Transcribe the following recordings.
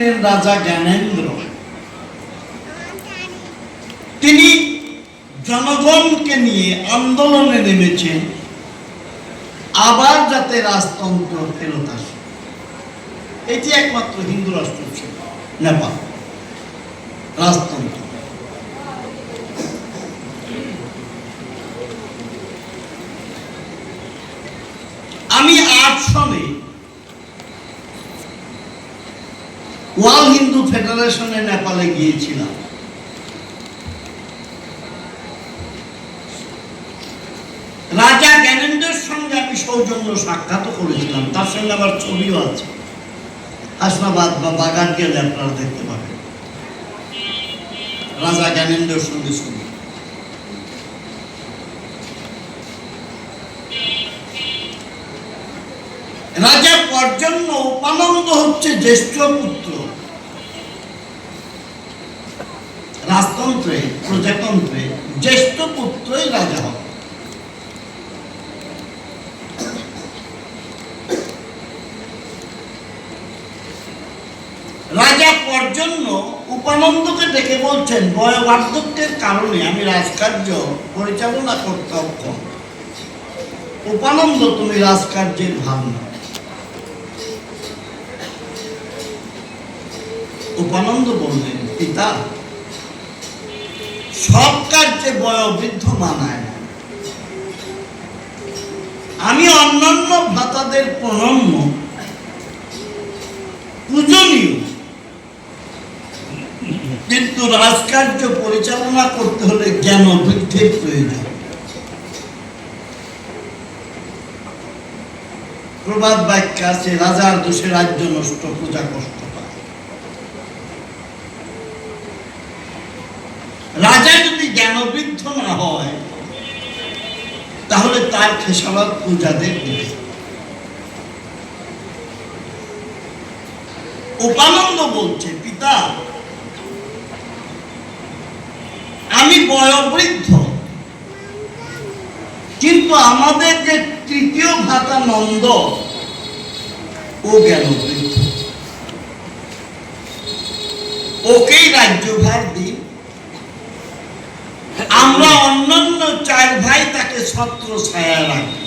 राजा ज्ञानेन्द्र जनगण के लिए आंदोलने नेमेछेन आबार जाते राजतंत्र फेरत आसे एटी एकमात्र हिंदू राष्ट्र छिलो नेपाल राजतंत्र आमी 8 सने ওয়ার্ল্ড হিন্দু ফেডারেশনে নেপালে গিয়েছিলাম। রাজা জ্ঞানেন্দ্রের সঙ্গে আমি সৌজন্য সাক্ষাৎ করেছিলাম, তার সঙ্গে আমার ছবিও আছে। হাসনাবাদ বা বাগান গেলে আপনারা দেখতে পাবেন রাজা জ্ঞানেন্দ্রের সঙ্গে ছবি। রাজা পর্জন্য উপানন্দ হচ্ছে জ্যেষ্ঠ পুত্র। রাজতন্ত্রে প্রজাতন্ত্রে জ্যেষ্ঠ পুত্রই রাজা হবে। রাজা পর্জন্য উপানন্দকে ডেকে বলছেন, বয়োবার্ধক্যের কারণে আমি রাজকার্য পরিচালনা করতে অক্ষম। উপানন্দ, তুমি রাজকার্যের ভার নাও। উপানন্দ বললেন, পিতা, সব কার্যে বয়োবৃদ্ধ মানায় না। আমি অন্যান্য ভ্রাতাদের প্রণম্য পূজনীয়, কিন্তু রাজকার্য পরিচালনা করতে হলে জ্ঞান বৃদ্ধির প্রয়োজন। প্রবাদ বাক্য আছে, রাজার দোষে রাজ্য নষ্ট, প্রজা কষ্ট পায়। রাজা যদি জ্ঞানবৃদ্ধ না হয় তাহলে তার খেসারত প্রজাদের দিবে। উপানন্দ বলছে, পিতা, আমি বয়োবৃদ্ধ, কিন্তু আমাদের যে তৃতীয় ভ্রাতা নন্দ, ও জ্ঞানবৃদ্ধ, ওকেই রাজ্যভার দিই। আমরা অন্যান্য 4 ভাই তাকে ছত্র ছায়া রাখি।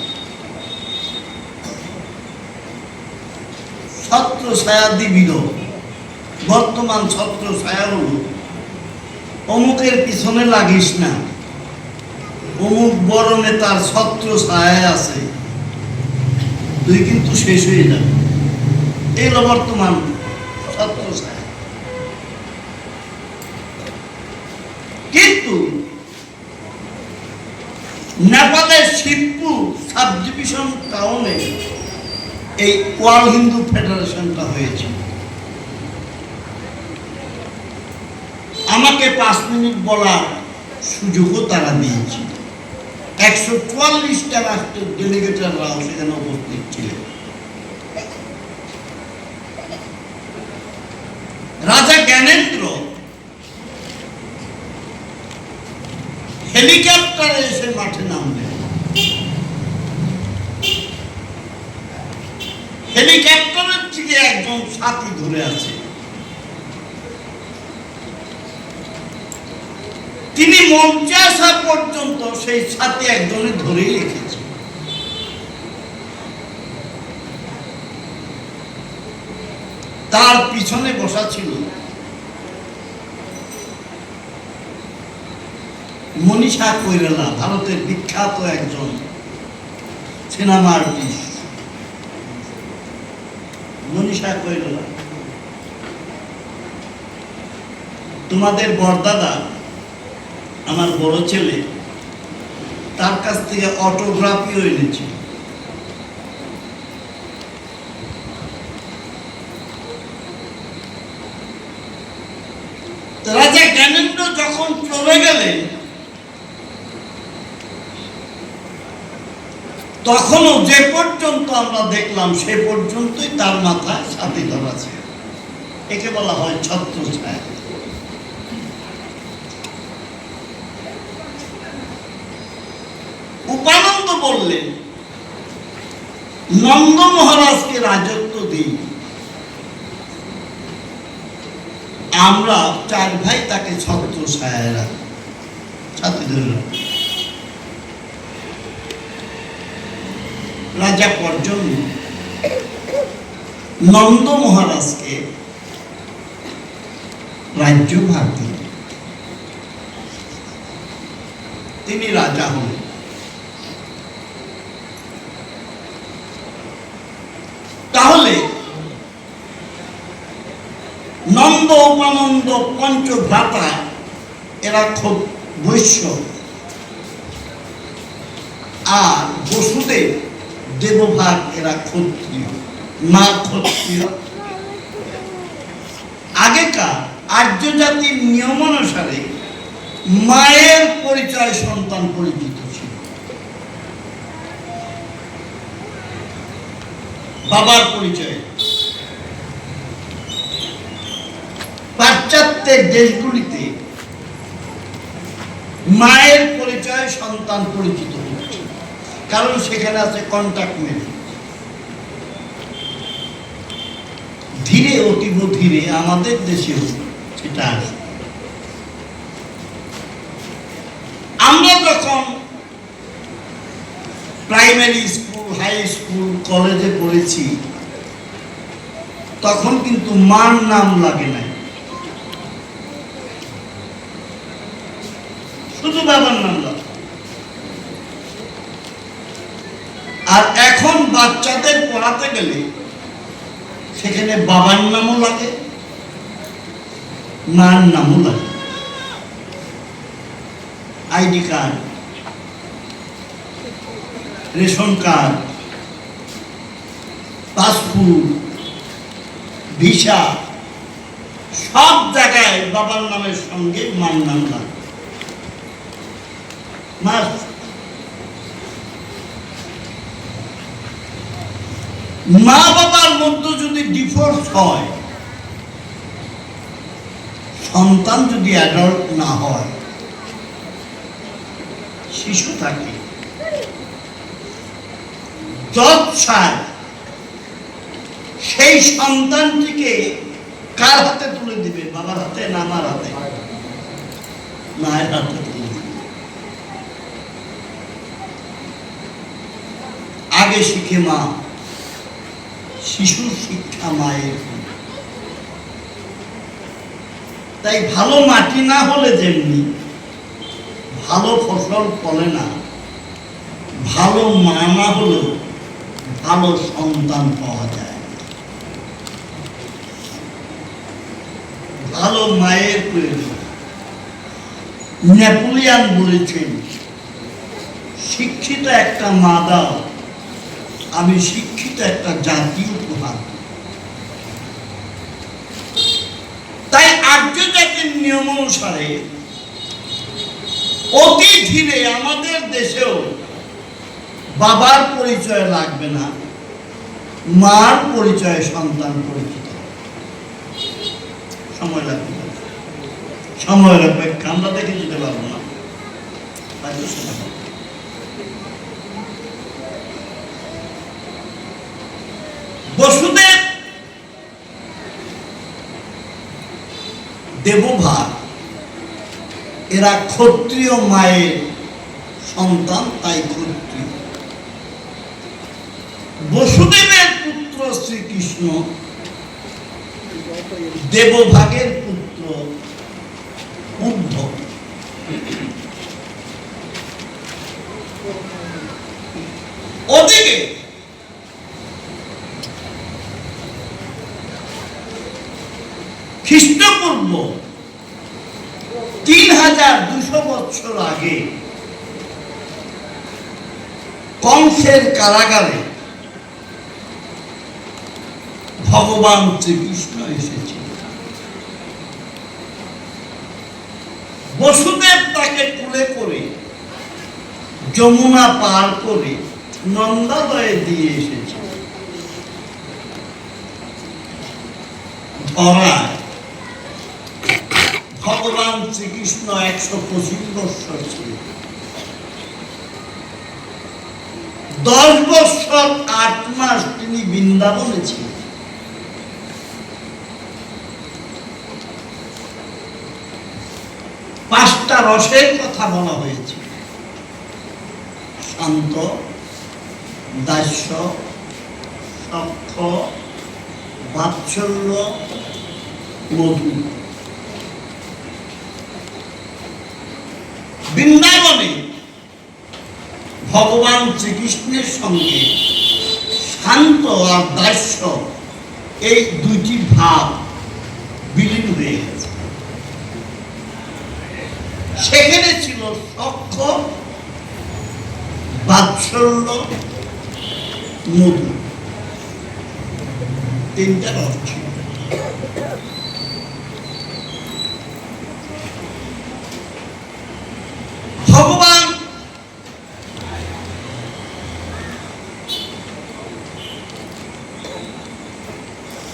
ছত্র ছায়া দিবির বর্তমান ছত্র ছায়া হল, অমুকের পিছনে লাগিস না, অমুক বড় নেতার ছত্র ছায়া আছে, তুই কিন্তু শেষ হয়ে যাবে। এই হলো বর্তমান ছত্র ছায়া। কিন্তু নেপালের শিবপুর সাব ডিভিশন টাউনে এই ওয়ার্ল্ড হিন্দু ফেডারেশনটা হয়েছে। আমাকে 5 মিনিট বলার সুযোগও তারা দিয়েছিল। 144টা রাষ্ট্রের ডেলিগেটররাও সেখানে উপস্থিত ছিলেন। রাজা জ্ঞানেন্দ্র হেলিকপ্টারে এসে মাঠে নামলেন। হেলিকপ্টারের থেকে একজন সাথী ধরে আছে। তিনি মঞ্চে আসা পর্যন্ত সেই সাথী একজনে ধরেই রেখেছে। তার পিছনে বসা ছিল মনীষা কৈরালা, ভারতের বিখ্যাত একজন সিনেমা আর্টিস্ট। মনীষা কৈরালা, তোমাদের বড়দাদা, আমার বড় ছেলে, তার কাছ থেকে অটোগ্রাফিও এনেছে। রাজা জ্ঞানেন্দ্র যখন চলে গেলেন, তখনও যে পর্যন্ত আমরা দেখলাম সে পর্যন্তই তার মাথায় ছাতি ধরা আছে। একে বলা হয় ছত্র ছায়া। উপানন্দ বললেন, নন্দ মহারাজকে রাজত্ব দিই, আমরা 4 ভাই তাকে ছত্র ছায়ায় রাখি। সাথে ধরলাম রাজা পর্যন্ত নন্দ মহারাজকে রাজ্যভার দিলেন, তিনি রাজা হলেন। তাহলে নন্দ উপানন্দ পঞ্চভ্রাতা এরা খুব বৈশ্য, আর বসুদেব দেবভাগ এরা ক্ষত্রিয়, মা ক্ষত্রিয়। আগেকার আর্য জাতির নিয়ম অনুসারে মায়ের পরিচয় সন্তান পরিচিত ছিল, বাবার পরিচয়। পাশ্চাত্যের দেশগুলিতে মায়ের পরিচয় সন্তান পরিচিত হচ্ছে, কারণ সেখানে আছে কন্ট্যাক্ট ম্যারেজ। ধীরে অতীব ধীরে আমাদের দেশেও সেটা আসে। আমরা যখন প্রাইমারি স্কুল, হাই স্কুল, কলেজে পড়েছি তখন কিন্তু মার নাম লাগে নাই, শুধু বাবার নাম লাগে। আর এখন বাচ্চাদের পড়াতে গেলে সেখানে বাবার নামও লাগে, মার নামও লাগে। ID card, ration card, passport, visa, সব জায়গায় বাবার নামের সঙ্গে মার নাম লাগে। মা বাবার মধ্যে যদি ডিভোর্স হয়, সন্তান যদি অ্যাডাল্ট না হয়, শিশু থাকে, যৎসায় সেই সন্তানটিকে কার হাতে তুলে দিবে? বাবার হাতে না মার হাতে? মায়ের হাতে তুলে দিবে। আগে শিখে মা, শিশুর শিক্ষা মায়ের। তাই ভালো মাটি না হলে যেমনি ভালো ফসল ফলে না, ভালো মা না হলেও ভালো সন্তান পাওয়া যায়। ভালো মায়ের প্রয়োজন। নেপোলিয়ান বলেছেন, শিক্ষিত একটা মা দাও, আমি শিক্ষিত একটা জাতি উপহার। তাই আর্য জাতির নিয়ম অনুসারে অতি ধীরে আমাদের দেশেও বাবার পরিচয় লাগবে না, মার পরিচয় সন্তান পরিচিত। সময় লাগবে, সময়ের অপেক্ষা আমরা দেখে যেতে পারবো না। বসুদেব দেবভাগ এরা ক্ষত্রিয় মায়ের সন্তান, তাই ক্ষত্রিয়। বসুদেবের পুত্র শ্রীকৃষ্ণ দেবভাগের পুত্র উদ্ধব। ওদিকে খ্রিস্টপূর্ব 3200 বছর আগে কংসের কারাগারে ভগবান শ্রীকৃষ্ণ এসেছে। বসুদেব তাকে কুলে করে যমুনা পার করে নন্দালয়ে দিয়ে এসেছে। ধরায় ভগবান শ্রীকৃষ্ণ 125 বৎসর ছিলেন। 10 বৎসর 8 মাস তিনি বৃন্দাবনে ছিলেন। 5টা রসের কথা বলা হয়েছে: শান্ত, দাস্য, সখ্য, বাৎসল্য, মধু। বৃন্দাবনে ভগবান শ্রীকৃষ্ণের সঙ্গে শান্ত আর দাস্য এই দুইটি ভাব বিলীন হয়ে গেছে। সেখানে ছিল সখ্য, বাৎসল্য, মধু, 3টা রস ছিল। ভগবান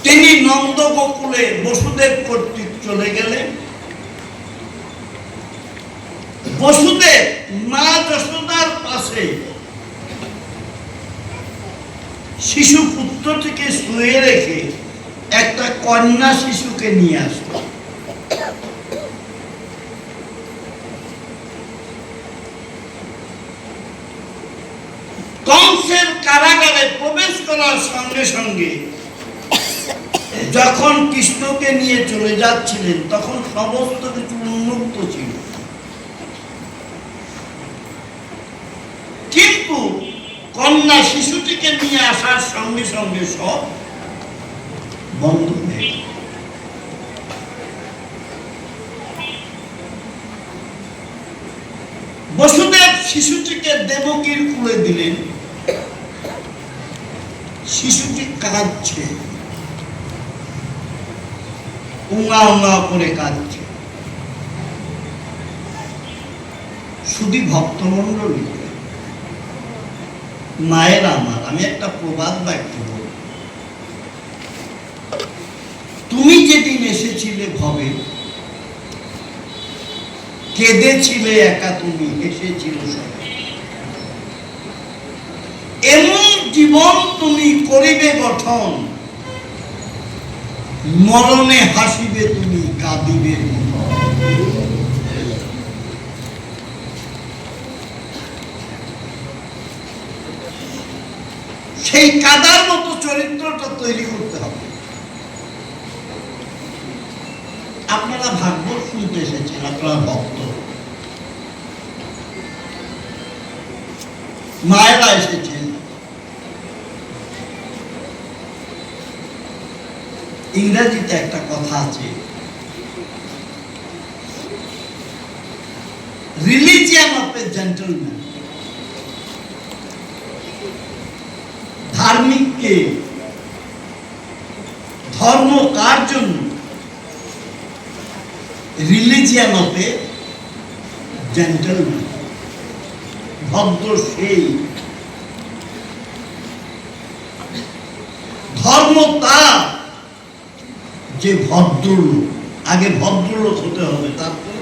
তিনি নন্দ গোকুলে বসুদেব কর্তৃক চলে গেলেন। বসুদেব মা যশোদার পাশে শিশু পুত্রটিকে শুয়ে রেখে একটা কন্যা শিশুকে নিয়ে আসলো। কংসের কারাগারে প্রবেশ করার সঙ্গে সঙ্গে যখন কৃষ্ণকে নিয়ে চলে যাচ্ছিলেন তখন সমস্ত কিছু উন্মুক্ত ছিল, কিন্তু কন্যা শিশুটিকে নিয়ে আসার সঙ্গে সঙ্গে সব বন্ধ হয়ে গেল। বসুদেব শিশুটিকে দেবকীর কোলে দিলেন। শিশুটি কাঁদছে, উঙা উঙা করে কাঁদছে। শুধু ভক্তমণ্ডলী, মায়ের আমার, আমি একটা প্রবাদ বাক্য বলব। তুমি যেদিন এসেছিলে ভবে, কেঁদেছিলে একা তুমি, হেসেছিল সবাই। এমন জীবন তুমি করিবে গঠন, মরণে হাসিবে তুমি, কাঁদিবে মরণ। সেই কাদার মতো চরিত্রটা তৈরি করতে হবে। আপনারা ভাগবত শুনতে এসেছেন, আপনারা ভক্ত, মায়েরা এসেছেন। ইংরেজিতে একটা কথা আছে, রিলিজিয়ান অফ এ জেন্টলম্যান। ধার্মিককে, ধর্ম কার জন্য? রিলিজিয়ান অফ এ জেন্টলম্যান, ভদ্র সেই। ধর্ম তার যে ভদ্রলোক, আগে ভদ্রলোক হতে হবে, তারপরে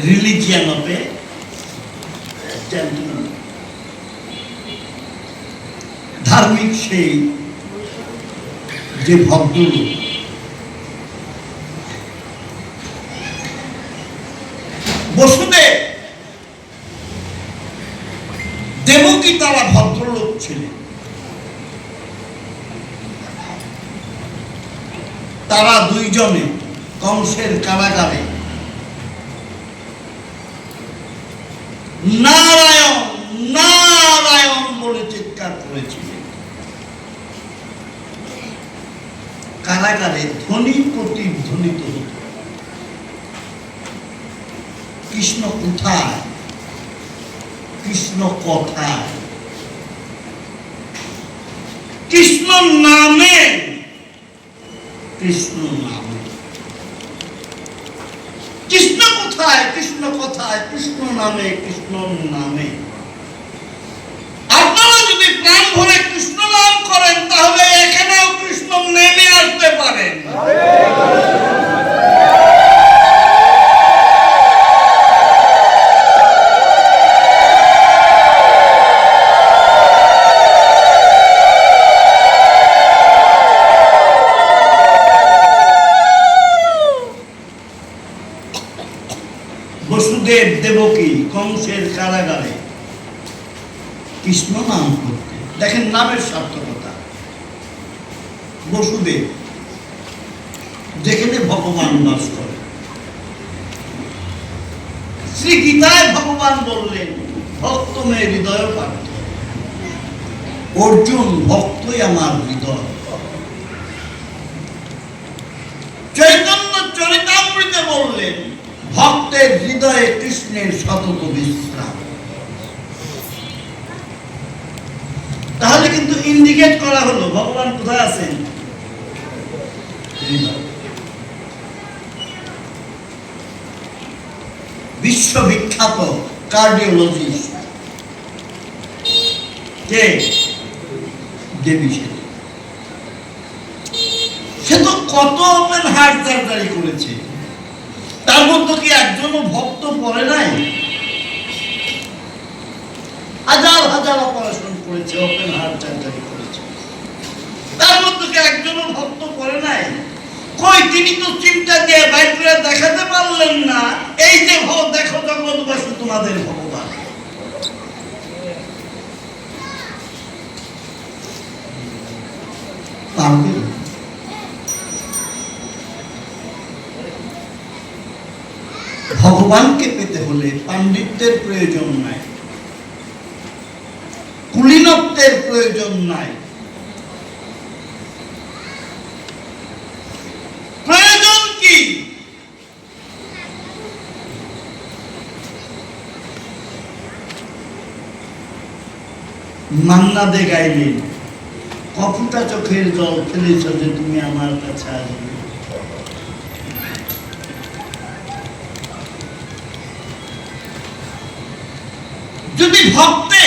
রিলিজিয়ান অফ এ জেন্টলম্যান। ধার্মিক সেই যে ভদ্রলোক। বসুদেব, দেবকী তারা ভদ্রলোক ছিলেন। তারা দুইজনে কংসের কারাগারে নারায়ণ নারায়ণ বলে চিৎকার করেছিলেন। কারাগারে ধ্বনি প্রতিধ্বনিত হত, কৃষ্ণ কোথায়, কৃষ্ণ কথায়, কৃষ্ণ নামে, কৃষ্ণ নামে। কৃষ্ণ কোথায়, কৃষ্ণ কথায়, কৃষ্ণ নামে, কৃষ্ণ নামে। আপনারা যদি প্রাণ ভরে কৃষ্ণ নাম করেন তাহলে এখানেও কৃষ্ণ নেমে আসতে পারেন। মায়ের দেবকী কংসের কারাগারে কৃষ্ণ নাম করতে। দেখেন নামের সার্থকতা। বসুদেব, যেখানে ভগবান বাস করে। শ্রী গীতায় ভগবান বললেন ভক্ত মে হৃদয় পার্থ। অর্জুন, ভক্তই আমার হৃদয়। চৈতন্য চরিতামৃতে বললেন ভক্তের হৃদয়ে কৃষ্ণের সতত বিশ্রাম। তাহলে কিন্তু ইন্ডিকেট করা হলো ভগবান কোথায় আছেন? বিশ্ববিখ্যাত কার্ডিওলজিস্ট কে? দেবী সেন। সে তো কত ওপেন হার্ট সার্জারি করেছে, তার মধ্যে কি একজনও ভক্ত পড়ে নাই? হাজার হাজার অপারেশন করেছে, ওপেন হার্ট সার্জারি করেছে, তার মধ্যে কি একজনও ভক্ত পড়ে নাই? কই, তিনি তো চিন্তা দিয়ে বাইর করে দেখাতে পারলেন না এই যে দেখো জগৎবাসী তোমাদের ভগবান। পারবেন? ভগবানকে পেতে হলে পাণ্ডিত্যের প্রয়োজন নাই, কুলীনত্বের প্রয়োজন নাই, প্রয়োজন কি? মান্না দে গাইলেন, কপুটা চোখের জল ফেলেছ যে তুমি আমার কাছে আসবে। যদি ভক্তে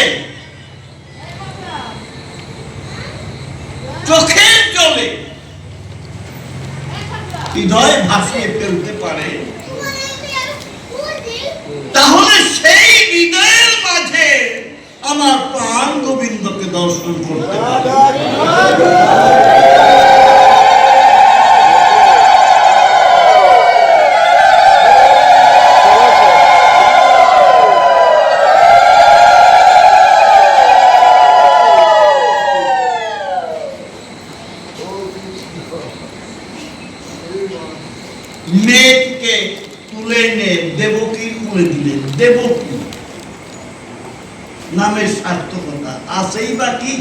চোখের জলে হৃদয় ভাসিয়ে ফেলতে পারে, তাহলে সেই হৃদয়ের মাঝে আমার প্রাণ গোবিন্দকে দর্শন করতে পারে। মেয়েকে তুলে এনে দেবকীর কোলে দিলেন। দেবকী নামের সার্থকতা আছেই বা কি?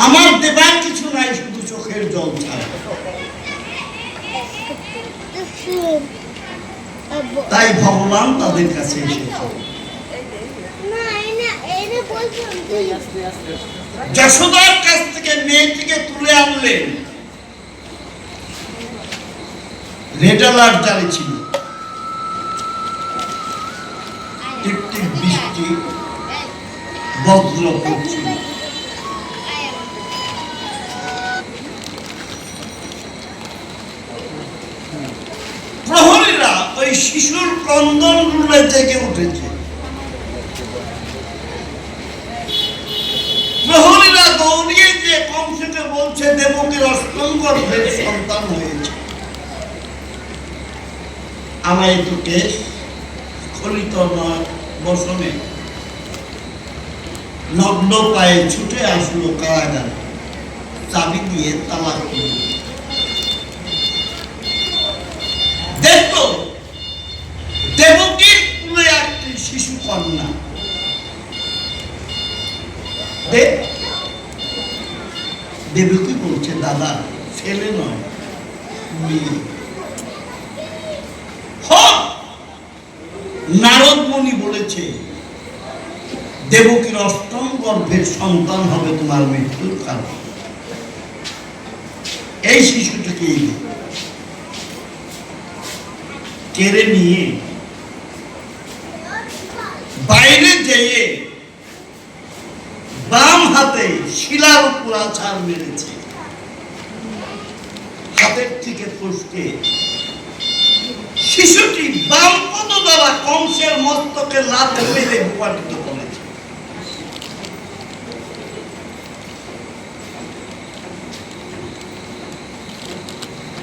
আমার দেবার কিছু নাই, শুধু চোখের জল ছাড়া। তাই ভগবান তাদের কাছে এসেছে। যশোদার কাছ থেকে মেয়েটিকে তুলে আনলেন। রেড অ্যালার্ট জারি ছিল, টিপটিপ বৃষ্টি, বজ্র পড়ছিল। প্রহরীরা ওই শিশুর ক্রন্দন রুলে জেগে উঠেছে। প্রহরীরা দৌড়িয়ে যে কংসকে বলছে দেবকীর অষ্টম গর্ভের সন্তান হয়েছে। আমায় তো কেশ স্খলিত বসনে নগ্ন পায়ে ছুটে আসলো কারাগারে, চাবি দিয়ে তালা খুলল। দেখো দেবকীর কোলে একটি শিশু কন্যা। দেবকী বলছে দাদা ছেলে নয় মেয়ে। নারদ মুনি বলেছে দেবকীর অষ্টম গর্ভের সন্তান হবে তোমার মৃত্যুর কারণ। এই শিশুটিকে কেড়ে নিয়ে বাইরে যেয়ে বাম হাতে শিলার উপর আছাড় মেরেছে। হাতের থেকে ফসকে শিশুটি বাম পদ দ্বারা কংসের মস্তকে লাথি মেরে ভূপাতিত করেছে।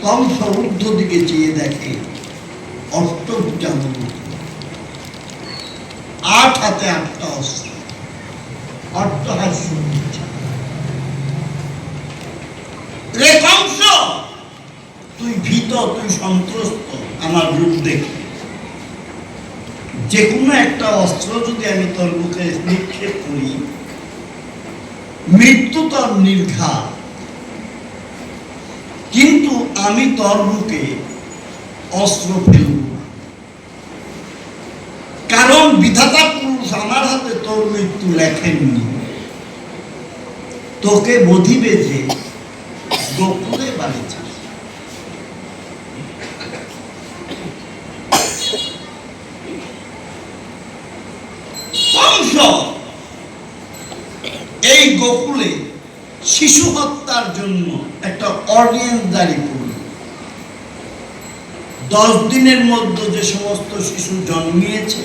কংস ঊর্ধ্ব দিকে চেয়ে দেখে অষ্টভুজা মূর্তি, 8 হাতে 8টা অস্ত্র, অট্টহাস্য করছে। রে কংস, তুই ভীত, তুই সন্ত্রস্ত আমার রূপ দেখে। যে কোনো একটা অস্ত্র যদি আমি তোর মুখে নিক্ষেপ করি, মৃত্যু তোর নির্ঘাত, কিন্তু আমি তোর বুকে অস্ত্র ফেলব না, কারণ বিধাতা পুরুষ আমার হাতে তোর মৃত্যু লেখেননি। তোকে বধিবে যে গোকুলে বাড়িছে। কংস এই গোকুলে শিশু হত্যার জন্য একটা অর্ডিন্যান্স জারি করল। 10 দিনের মধ্যে যে সমস্ত শিশু জন্মিয়েছে,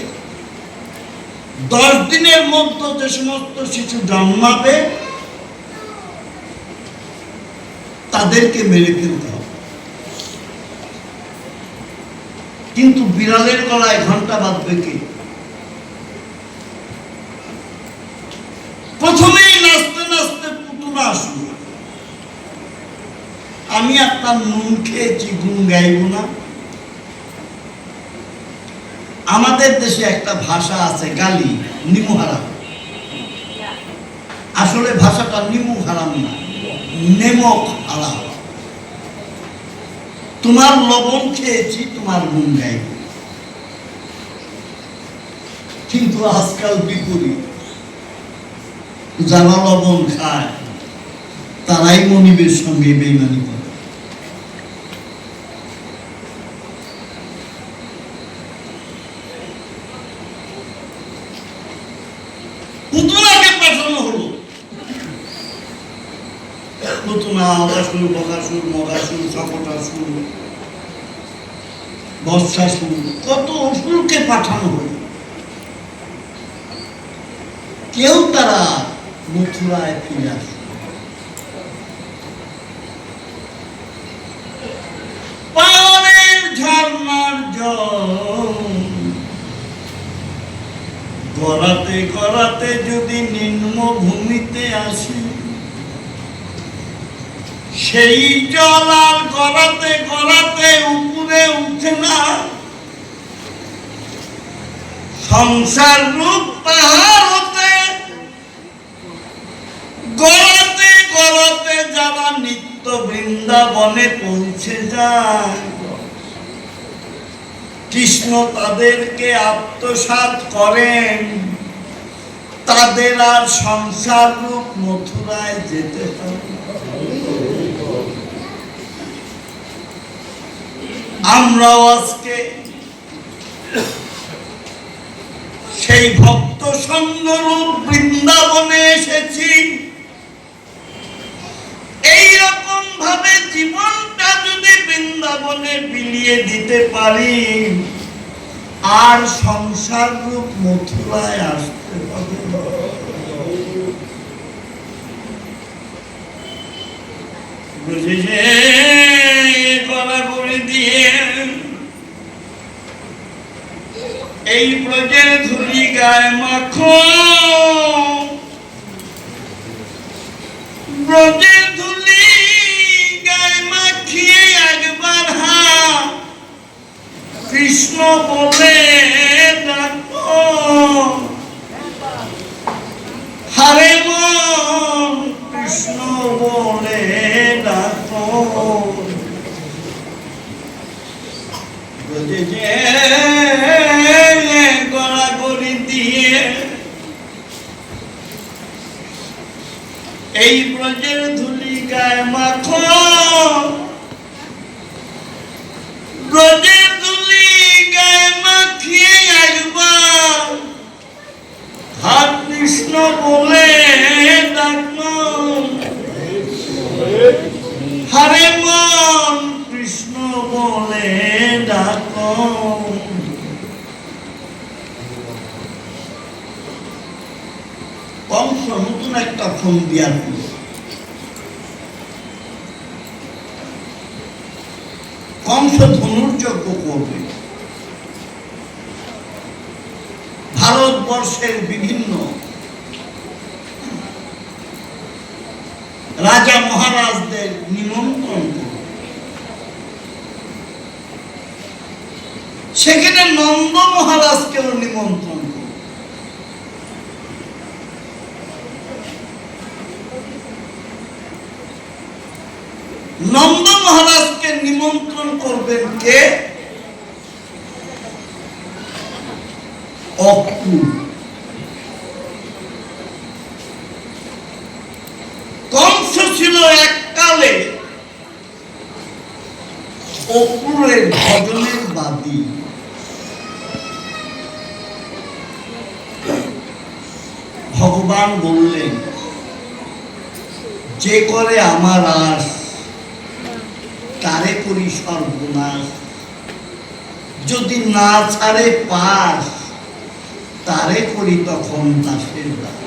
10 দিনের মধ্যে যে সমস্ত শিশু জন্মাবে, তাদেরকে মেরে ফেলতে হবে। কিন্তু বিড়ালের গলায় ঘন্টা বাঁধবে কে? প্রথমেই নাচতে নাচতে পুতুলা আসলো। আমি আপনার নুন খেয়েছি, গুণ গাইব না? আমাদের দেশে একটা ভাষা আছে গালি, নিমু হারাম। আসলে ভাষাটা নিমু হারাম না, নেমক হারাম। তোমার লবণ খেয়েছি, তোমার গুণ গাইব। কিন্তু আজকাল বিপরীত, যারা লবণ খায় তারাই মনিবের সঙ্গে বেইমানি করে। পুতুলাকে পাঠানো হলো। পুতুলা, অগাসুর, বকাসুর, মগাসুর, সকটাসুর, বৎসাসুর, কত অসুরকে পাঠানো হলো। কেউ তারা মথুরায় ফিরে আসে। পাহাড়ের ঝর্ণার জল গড়াতে গড়াতে যদি নিম্ন ভূমিতে আসে, সেই জল আর গড়াতে গড়াতে উপরে উঠে না। সংসার রূপ পাহাড় হতে গড়াতে গড়াতে যারা নিত্য বৃন্দাবনে পৌঁছে যায়, কৃষ্ণ তাদেরকে আত্মসাৎ করেন। তাদের আর সংসার রূপ মথুরায় যেতে হবে। আমরাও আজকে সেই ভক্ত সঙ্গরূপ বৃন্দাবনে এসেছি। এইরকম ভাবে জীবনটা যদি বৃন্দাবনে বিলিয়ে দিতে পারি, আর সংসার রূপ মথুরায় আসতে হবে। বুঝেছে? গলা করে দিয়ে এই ব্রজের ধুলি গায়ে মাখো, ব্রজের ধুলি গায়ে মাখিয়ে একবার কৃষ্ণ বলে ডাকো। হারে মন কৃষ্ণ বলে ডাকো। ব্রজে যে গড়াগড়ি দিয়ে এই ব্রজের ধুলি গায়ে মাখো, ব্রজের ধুলি গায়ে মাখিয়ে একবার হাত কৃষ্ণ বলে ডাকো। হারে মন কৃষ্ণ বলে ডাকো। কংস নতুন একটা ফোন দিয়া ভারতবর্ষের বিভিন্ন রাজা মহারাজদের নিমন্ত্রণ করল। সেখানে নন্দ মহারাজকেও নিমন্ত্রণ করল। নন্দ মহারাজকে নিমন্ত্রণ করবেন কে? অক্রূর। কংস ছিল এককালে অক্রূরের ভজনের বাদী। ভগবান বললেন, যে করে আমার আশ তারে করি সর্বনাশ, যদি না ছাড়ে পাশ তারে করি তখন দাসের দাস।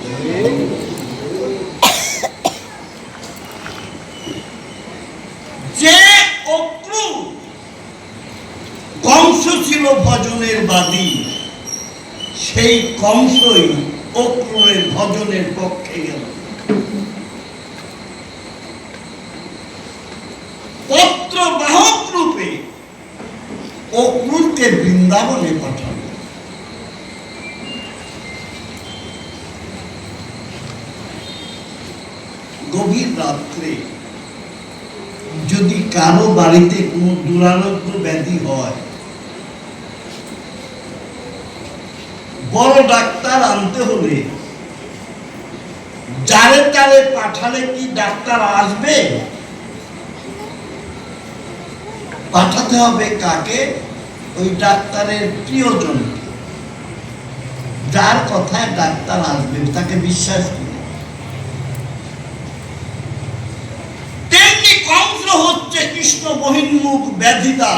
যে অক্রূর কংস ছিল ভজনের বাদী, সেই কংসই অক্রূরের ভজনের পক্ষে গেল। পত্র বাহক রূপে অক্রূরকে বৃন্দাবনে পাঠাল। গভীর রাত্রে যদি কারো বাড়িতে কোনো দুরারোগ্য ব্যাধি হয়, বড় ডাক্তার আনতে হলে যারে তারে পাঠালে কি ডাক্তার আসবে? পাঠাতে হবে কাকে? ওই ডাক্তারের প্রিয়জন, যার কথায় ডাক্তার আসবে তাকে বিশ্বাস করে। তেমনি কংস হচ্ছে কৃষ্ণ বহির্মুখ ব্যাধিদা।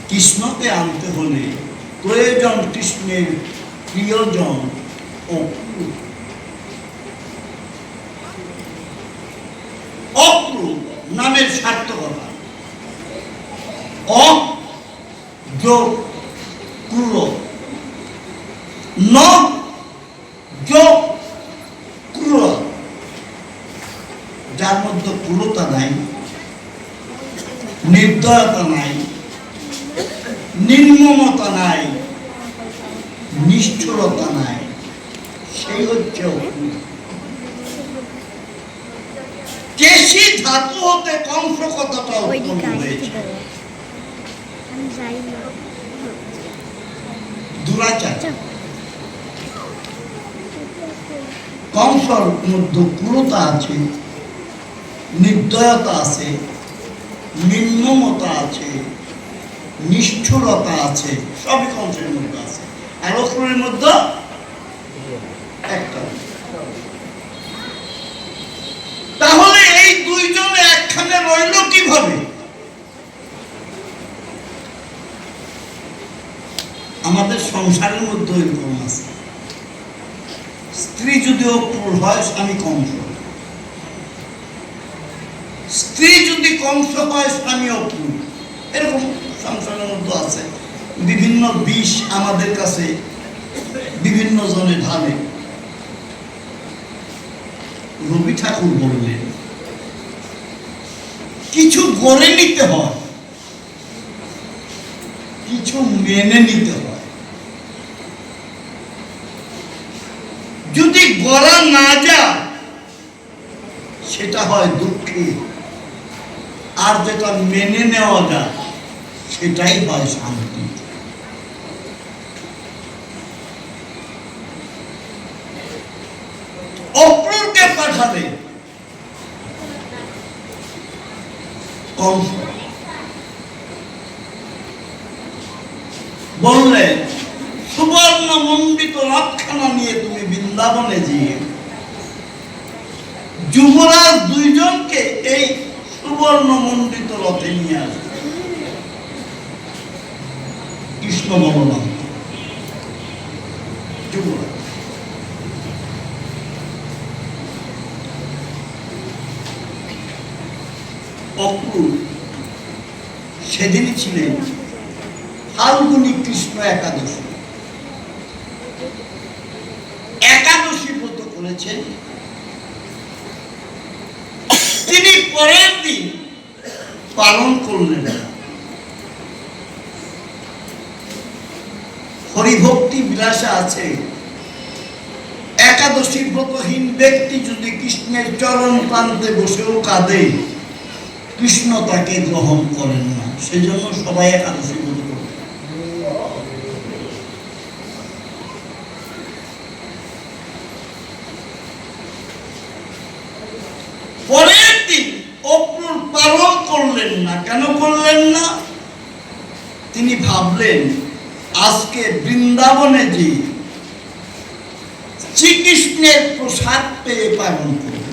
কৃষ্ণকে আনতে হলে প্রয়োজন কৃষ্ণের প্রিয়জন অক্রূর। অক্রূর নামের সার্থকতা যোগ ক্রূর, ন যোগ ক্রূর, যার মধ্যে ক্রূরতা নাই, নির্দয়তা নাই, নির্মমতা নাই, নিষ্ঠুরতা নাই, সেই হচ্ছে অক্রূর। কেশী ধাতু হতে কংস কথাটা উৎপন্ন হয়েছে। দুরাচার। কংসর মধ্যে ক্রূরতা আছে, নির্দয়তা আছে, নির্মমতা আছে, নিষ্ঠুরতা আছে, সবই কংসের মধ্যে আছে। আর অক্রূরের মধ্যে একটা। তাহলে এই দুইজনে একখানে রইল কিভাবে? আমাদের সংসারের মধ্যে এরকম আছে, স্ত্রী যদি অক্রূর হয় স্বামী কংস, স্ত্রী যদি কংস হয় স্বামী অক্রূর। এরকম সংসারের মধ্যে আছে। বিভিন্ন বিষ আমাদের কাছে বিভিন্ন জনে ঢালে। রবি ঠাকুর বললেন, কিছু গড়ে নিতে হয়, কিছু মেনে নিতে হয়। যদি গড়া না যায় সেটা হয় দুঃখের, আর যেটা মেনে নেওয়া যায় সেটাই হয় শান্তি। অক্রূরকে পাঠাবে কংস, বললেন সুবর্ণ মণ্ডিত রথখানা নিয়ে তুমি বৃন্দাবনে গিয়ে যুবরাজ দুইজনকে এই সুবর্ণ মণ্ডিত রথে নিয়ে আসবে। কৃষ্ণ বলরাম যুবরাজ। অক্রূর সেদিনই ছিলেন ফাল্গুনী কৃষ্ণ একাদশী। একাদশী ব্রত করেছেন। তিনি পরের দিন পালন করলেন না। হরিভক্তি বিলাসে আছে, একাদশী ব্রতহীন ব্যক্তি যদি কৃষ্ণের চরণ প্রান্তে বসেও কাঁদে, কৃষ্ণ তাকে গ্রহণ করেন না। সেজন্য সবাই একাদশী ব্রত করে। পরের দিন অক্রূর পালন করলেন না। কেন করলেন না? তিনি ভাবলেন আজকে বৃন্দাবনে যে শ্রীকৃষ্ণের প্রসাদ পেয়ে পালন করব।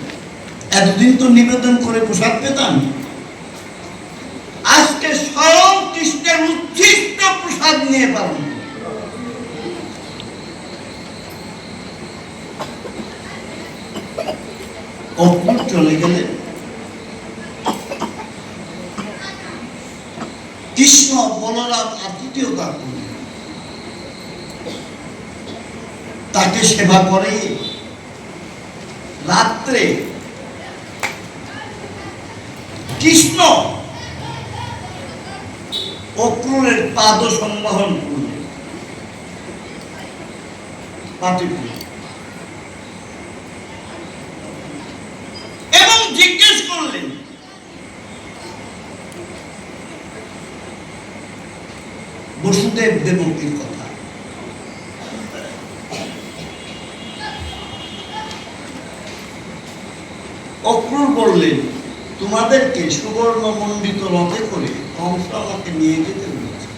এতদিন তো নিবেদন করে প্রসাদ পেতাম, আজকে স্বয়ং কৃষ্ণের উচ্ছিষ্ট প্রসাদ নিয়ে পালন করব। অক্রূর চলে গেলেন। কৃষ্ণ বলরাম আতিথেয়তা করলেন, তাকে সেবা করে। রাত্রে কৃষ্ণ অক্রূরের পাদ সংবহন করলেন, এবং জিজ্ঞেস করলেন বসুদেব দেবকীর কথা। অক্রূর বললেন, তোমাদেরকে সুবর্ণ মণ্ডিত রথে করে কংস আমাকে নিয়ে যেতে বলেছে।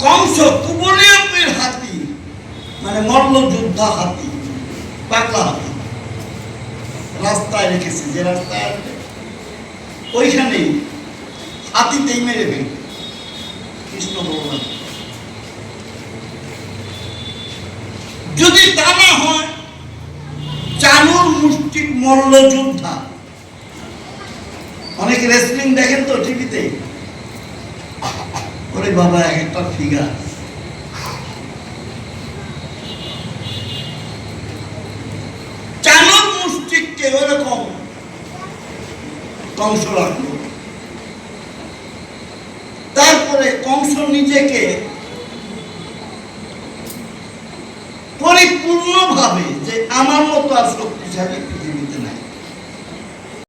কংস কুবলীয়কের হাতি, মানে মল্ল যোদ্ধা হাতি, পাগলা হাতি রাস্তায় রেখেছে। যে রাস্তায় আসবে ওইখানেই হাতিতেই মেরে ফেলবে। কৃষ্ণ বললেন যদি তা না হয়, চানুর মুষ্টিক মল্ল যোদ্ধা, অনেকে রেসলিং দেখেন তো টিভিতে, ওরে বাবা এক একটা ফিগার। চানুর মুষ্টিককে ওরকম কংস রাখলো। তারপরে কংস নিজেকে পরিপূর্ণভাবে যে আমার মতো আর শক্তিশালী পৃথিবী